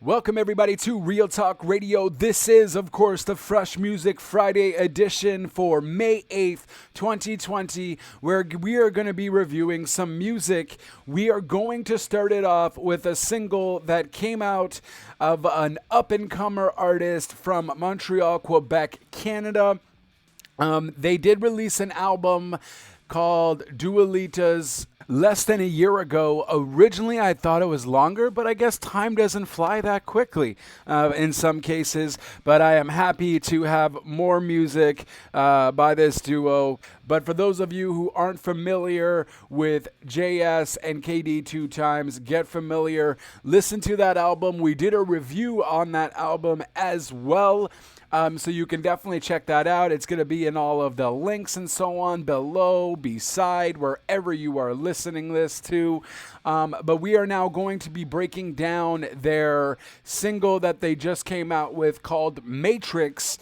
Welcome everybody to Real Talk Radio. This is, of course, the Fresh Music Friday edition for May 8th, 2020, where we are going to be reviewing some music. We are going to start it off with a single that came out of an up-and-comer artist from Montreal, Quebec, Canada. They did release an album called Dualitas less than a year ago. Originally, I thought it was longer, but I guess time doesn't fly that quickly in some cases. But I am happy to have more music by this duo. But for those of you who aren't familiar with JS and KD11Times, get familiar. Listen to that album. We did a review on that album as well. So you can definitely check that out. It's going to be in all of the links and so on below, beside, wherever you are listening this to. But we are now going to be breaking down their single that they just came out with called Matrix.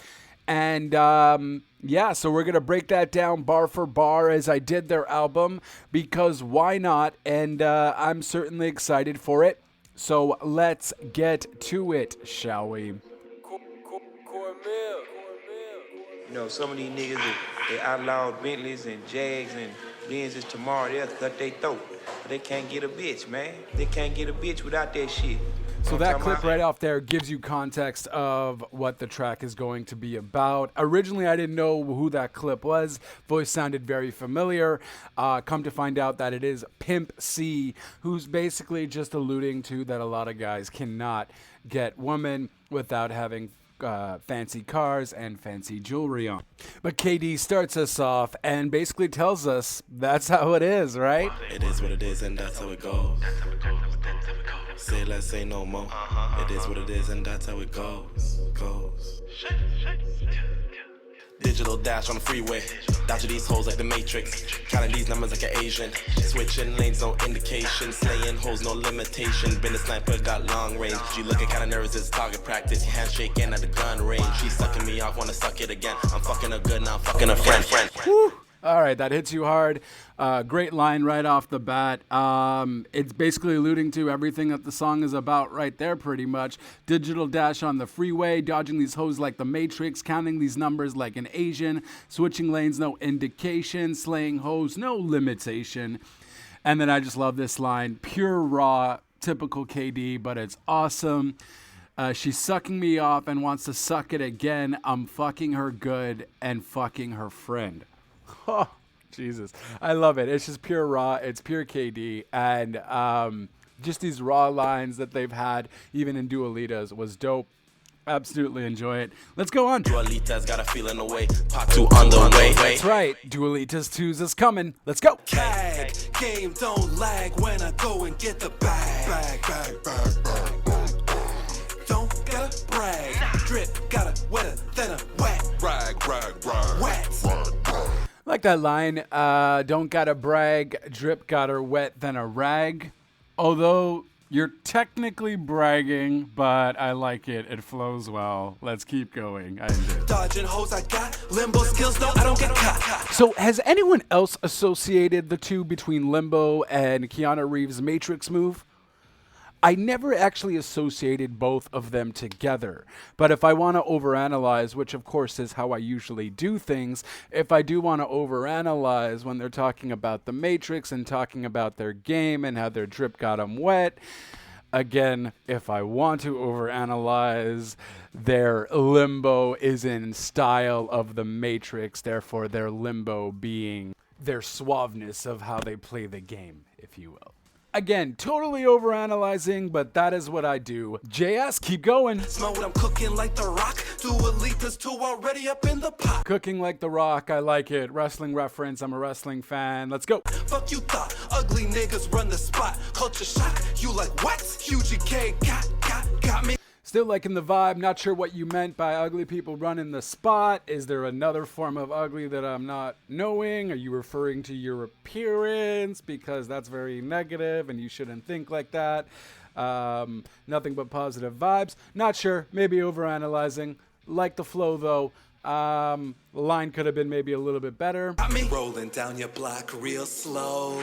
And so we're going to break that down bar for bar as I did their album, because why not? And I'm certainly excited for it. So let's get to it, shall we? You know, some of these niggas, they outlawed Bentleys and Jags and Benzes tomorrow. They'll cut their throat. But they can't get a bitch, man. They can't get a bitch without that shit. So that clip right off there gives you context of what the track is going to be about. Originally, I didn't know who that clip was. Voice sounded very familiar. Come to find out that it is Pimp C, who's basically just alluding to that a lot of guys cannot get women without having fancy cars and fancy jewelry on. But KD starts us off and basically tells us that's how it is, right? It is what it is and that's how it goes. Say less, say no more. It is what it is and that's how it goes. Digital dash on the freeway. Dodging these hoes like the Matrix. Counting these numbers like an Asian. Switching lanes, no indication. Slaying hoes, no limitation. Been a sniper, got long range. She looking kinda nervous, it's target practice. Your hand shaking at the gun range. She sucking me off, wanna suck it again. I'm fucking her good now, I'm fucking her friend. Woo. All right, that hits you hard. Great line right off the bat. It's basically alluding to everything that the song is about right there, pretty much. Digital dash on the freeway, dodging these hoes like the Matrix, counting these numbers like an Asian, switching lanes, no indication, slaying hoes, no limitation. And then I just love this line, pure raw, typical KD, but it's awesome. She's sucking me off and wants to suck it again. I'm fucking her good and fucking her friend. Oh, Jesus. I love it. It's just pure raw. It's pure KD. And just these raw lines that they've had, even in Dualitas, was dope. Absolutely enjoy it. Let's go on. Dualitas got a feeling away. Part 2 on the way. That's right. Dualitas 2's is coming. Let's go. Bag. Game don't lag when I go and get the bag. Don't gotta brag. Drip gotta wetter than a wet. Wet. Like that line, don't gotta brag, drip got her wet than a rag. Although you're technically bragging, but I like it. It flows well. Let's keep going. I enjoy it. Dodging hoes I got. Limbo skills, no, I don't get caught. So has anyone else associated the two between Limbo and Keanu Reeves' Matrix move? I never actually associated both of them together. But if I want to overanalyze, which of course is how I usually do things, if I do want to overanalyze when they're talking about the Matrix and talking about their game and how their drip got them wet, again, if I want to overanalyze, their Limbo is in style of the Matrix, therefore their Limbo being their suaveness of how they play the game, if you will. Again, totally overanalyzing, but that is what I do. JS, keep going. Smell what I'm cooking like The Rock. Dualitas 2 already up in the pot. Cooking like The Rock, I like it. Wrestling reference, I'm a wrestling fan. Let's go. Fuck you thought, ugly niggas run the spot. Culture shock, you like what? UGK got me. Still liking the vibe. Not sure what you meant by ugly people running the spot. Is there another form of ugly that I'm not knowing? Are you referring to your appearance? Because that's very negative and you shouldn't think like that. Nothing but positive vibes. Not sure. Maybe overanalyzing. Like the flow though. Line could have been maybe a little bit better. I mean, rolling down your block real slow.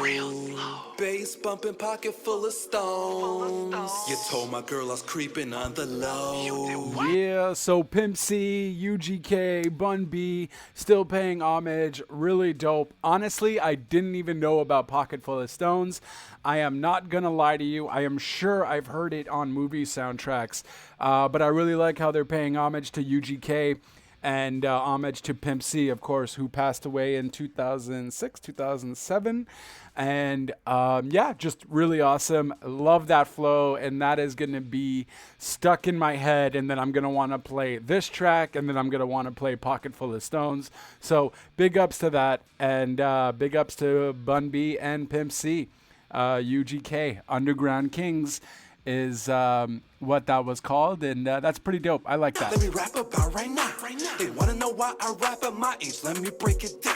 Bass bumping, pocket full of stones. You told my girl I was creeping on the low. Yeah, so Pimp C, UGK, Bun B, still paying homage. Really dope. Honestly, I didn't even know about Pocket Full of Stones. I am not gonna lie to you. I am sure I've heard it on movie soundtracks, but I really like how they're paying homage to UGK. And homage to Pimp C, of course, who passed away in 2006, 2007. And yeah, just really awesome. Love that flow. And that is going to be stuck in my head. And then I'm going to want to play this track. And then I'm going to want to play Pocket Full of Stones. So big ups to that. And big ups to Bun B and Pimp C. UGK, Underground Kings, is what that was called, and that's pretty dope. I like that. Let me rap about right now. They wanna know why I rap at my age. Let me break it down.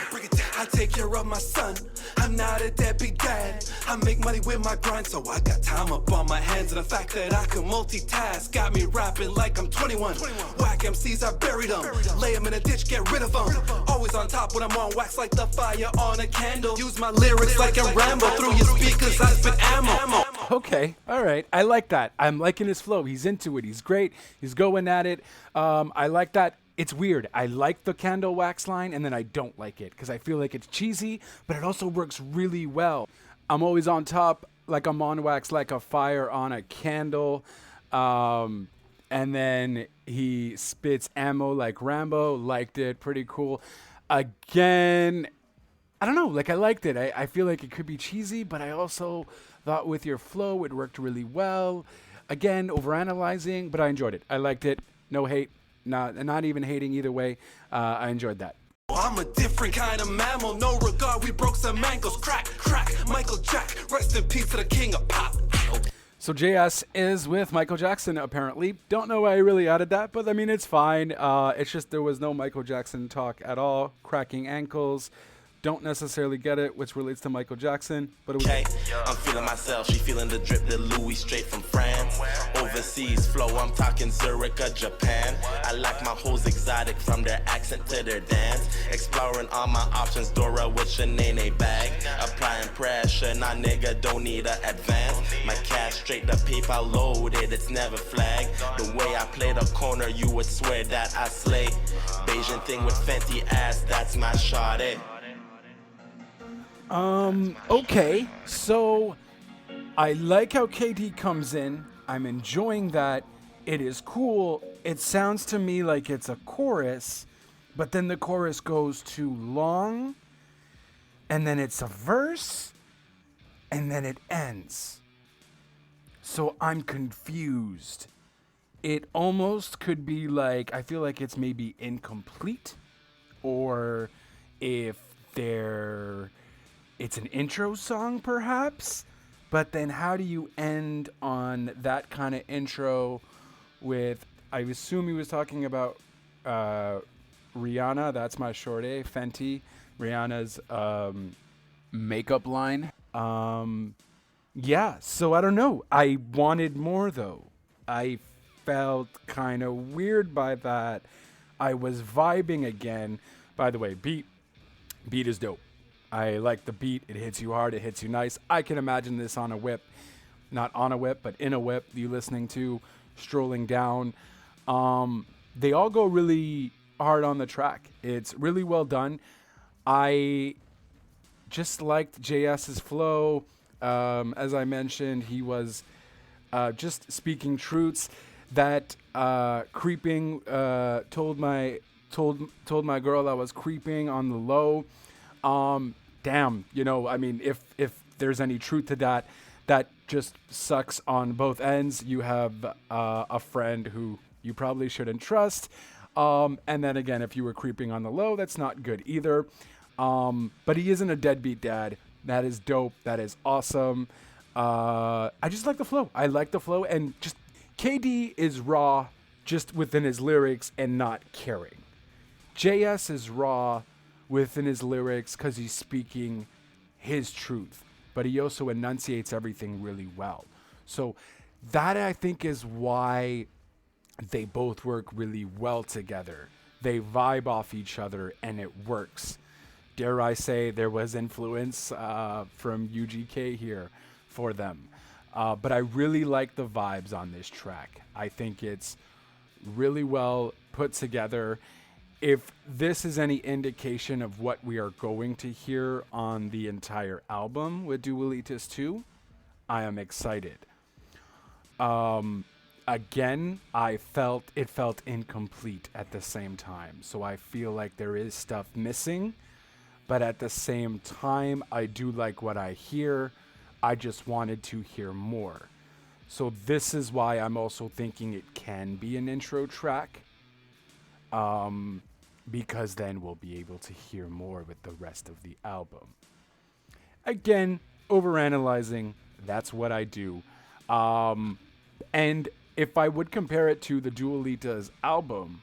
I take care of my son. I'm not a deadbeat dad. I make money with my grind, so I got time up on my hands. And the fact that I can multitask got me rapping like I'm 21. Whack MCs, I buried them. Lay them in a ditch, get rid of them. Always on top when I'm on wax like the fire on a candle. Use my lyrics like a Rambo. Through your speakers, I spit ammo. Okay, all right. I like that. I'm liking his flow. He's into it. He's great. He's going at it. I like that. It's weird. I like the candle wax line, and then I don't like it because I feel like it's cheesy, but it also works really well. I'm always on top, like I'm on wax, like a fire on a candle. And then he spits ammo like Rambo. Liked it. Pretty cool. Again, I don't know. Like, I liked it. I feel like it could be cheesy, but I also thought with your flow, it worked really well. Again, overanalyzing, but I enjoyed it. I liked it. No hate. Not even hating either way. I enjoyed that. I'm a different kind of mammal. No regard, we broke some ankles. Crack, crack. Michael Jack. Rest in peace to the king of pop. So JS is with Michael Jackson, apparently. Don't know why I really added that, but I mean, it's fine. It's just there was no Michael Jackson talk at all. Cracking ankles. Don't necessarily get it, which relates to Michael Jackson, but it was Okay, I'm feeling myself. She feeling the drip, the Louis straight from France. Overseas flow, I'm talking Zurich or Japan. I like my hoes exotic from their accent to their dance. Exploring all my options, Dora with Shanae bag. Applying pressure, nah nigga don't need a advance. My cash straight, the paper loaded, it's never flagged. The way I play the corner, you would swear that I slay. Beijing thing with Fenty ass, that's my shawty. Okay, so I like how KD comes in. I'm enjoying that. It is cool. It sounds to me like it's a chorus, but then the chorus goes too long, and then it's a verse, and then it ends. So I'm confused. It almost could be like, I feel like it's maybe incomplete, or if it's an intro song perhaps, but then how do you end on that kind of intro with, I assume he was talking about Rihanna, that's my short A, Fenty, Rihanna's makeup line. Yeah, so I don't know. I wanted more though. I felt kind of weird by that. I was vibing again. By the way, beat is dope. I like the beat. It hits you hard. It hits you nice. I can imagine this on a whip. Not on a whip, but in a whip. You listening to, strolling down. They all go really hard on the track. It's really well done. I just liked JS's flow. As I mentioned, he was just speaking truths. That creeping told my girl I was creeping on the low. Damn, you know, I mean, if there's any truth to that, that just sucks on both ends. You have a friend who you probably shouldn't trust. And then again, if you were creeping on the low, that's not good either. But he isn't a deadbeat dad. That is dope. That is awesome. I just like the flow. I like the flow, and just KD is raw just within his lyrics and not caring. JS is raw within his lyrics because he's speaking his truth, but he also enunciates everything really well. So that, I think, is why they both work really well together. They vibe off each other and it works. Dare I say there was influence from UGK here for them. But I really like the vibes on this track. I think it's really well put together. If this is any indication of what we are going to hear on the entire album with Dualitas 2, I am excited. Again, it felt incomplete at the same time. So I feel like there is stuff missing, but at the same time, I do like what I hear. I just wanted to hear more. So this is why I'm also thinking it can be an intro track. Because then we'll be able to hear more with the rest of the album. Again, overanalyzing, that's what I do. And if I would compare it to the Dualitas album,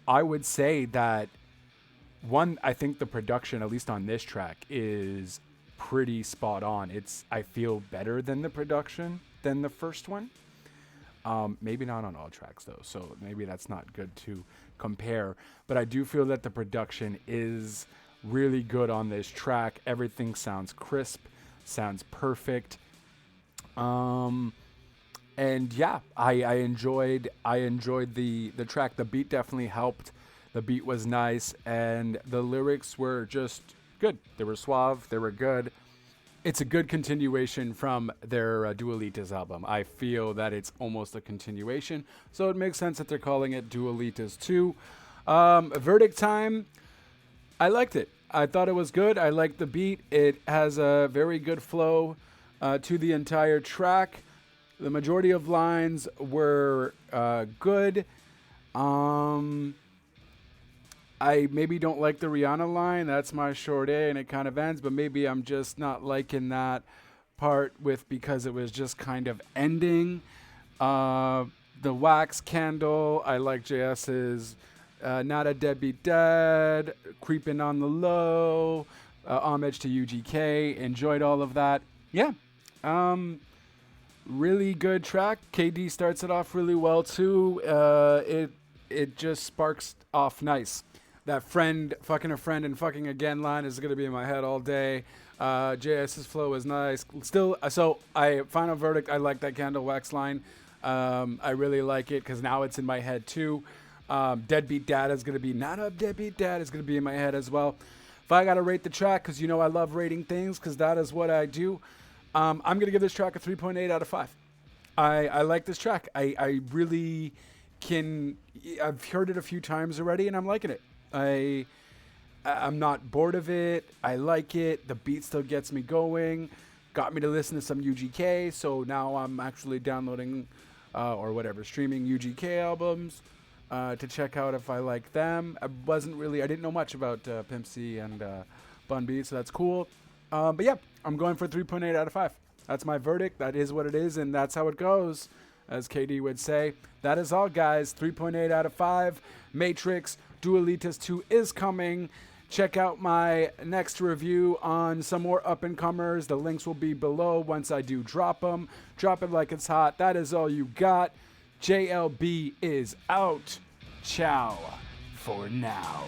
I would say that I think the production, at least on this track, is pretty spot on. I feel better than the production than the first one. Maybe not on all tracks though, so maybe that's not good to compare. But I do feel that the production is really good on this track. Everything sounds crisp, sounds perfect. And yeah, I enjoyed the track. The beat definitely helped. The beat was nice, and the lyrics were just good. They were suave. They were good. It's a good continuation from their Dualitas album. I feel that it's almost a continuation, so it makes sense that they're calling it Dualitas 2. Verdict time, I liked it. I thought it was good. I liked the beat. It has a very good flow to the entire track. The majority of lines were good. I maybe don't like the Rihanna line. That's my short A, and it kind of ends. But maybe I'm just not liking that part because it was just kind of ending. The wax candle. I like JS's Not a Deadbeat Dad, Creeping on the Low, homage to UGK. Enjoyed all of that. Yeah. Really good track. KD starts it off really well too. It just sparks off nice. That fucking a friend and fucking again line is going to be in my head all day. JS's flow is nice. Still, so final verdict, I like that candle wax line. I really like it because now it's in my head too. Deadbeat Dad is going to be, not a Deadbeat Dad is going to be in my head as well. If I got to rate the track, because I love rating things because that is what I do, I'm going to give this track a 3.8 out of 5. I like this track. I really I've heard it a few times already and I'm liking it. I'm not bored of it. I like it. The beat still gets me going. Got me to listen to some UGK. So now I'm actually downloading streaming UGK albums to check out if I like them. I didn't know much about Pimp C and Bun B, so that's cool. But yeah, I'm going for 3.8 out of 5. That's my verdict. That is what it is, and that's how it goes, as KD would say. That is all, guys. 3.8 out of 5. Matrix Dualitas 2 is coming. Check out my next review on some more up-and-comers. The links will be below once I do drop them. Drop it like it's hot. That is all you got. JLB is out. Ciao for now.